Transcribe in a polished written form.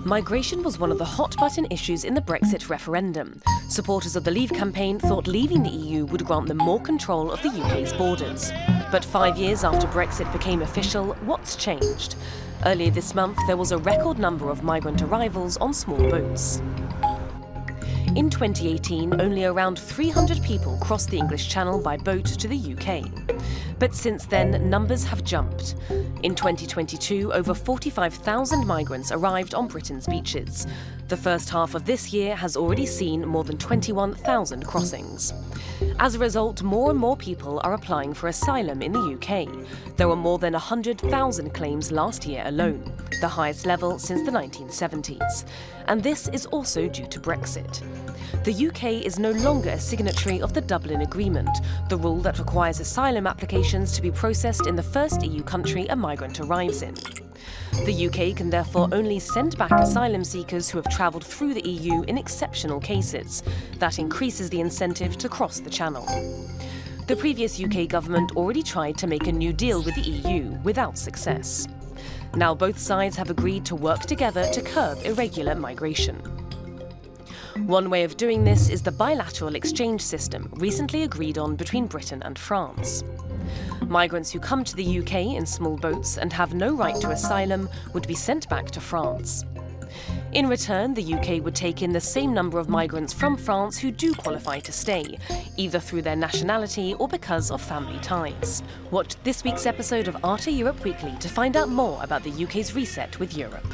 Migration was one of the hot-button issues in the Brexit referendum. Supporters of the Leave campaign thought leaving the EU would grant them more control of the UK's borders. But 5 years after Brexit became official, what's changed? Earlier this month, there was a record number of migrant arrivals on small boats. In 2018, only around 300 people crossed the English Channel by boat to the UK. But since then, numbers have jumped. In 2022, over 45,000 migrants arrived on Britain's beaches. The first half of this year has already seen more than 21,000 crossings. As a result, more and more people are applying for asylum in the UK. There were more than 100,000 claims last year alone, the highest level since the 1970s. And this is also due to Brexit. The UK is no longer a signatory of the Dublin Agreement, the rule that requires asylum applications to be processed in the first EU country a migrant arrives in. The UK can therefore only send back asylum seekers who have travelled through the EU in exceptional cases. That increases the incentive to cross the Channel. The previous UK government already tried to make a new deal with the EU without success. Now both sides have agreed to work together to curb irregular migration. One way of doing this is the bilateral exchange system recently agreed on between Britain and France. Migrants who come to the UK in small boats and have no right to asylum would be sent back to France. In return, the UK would take in the same number of migrants from France who do qualify to stay, either through their nationality or because of family ties. Watch this week's episode of Arte Europe Weekly to find out more about the UK's reset with Europe.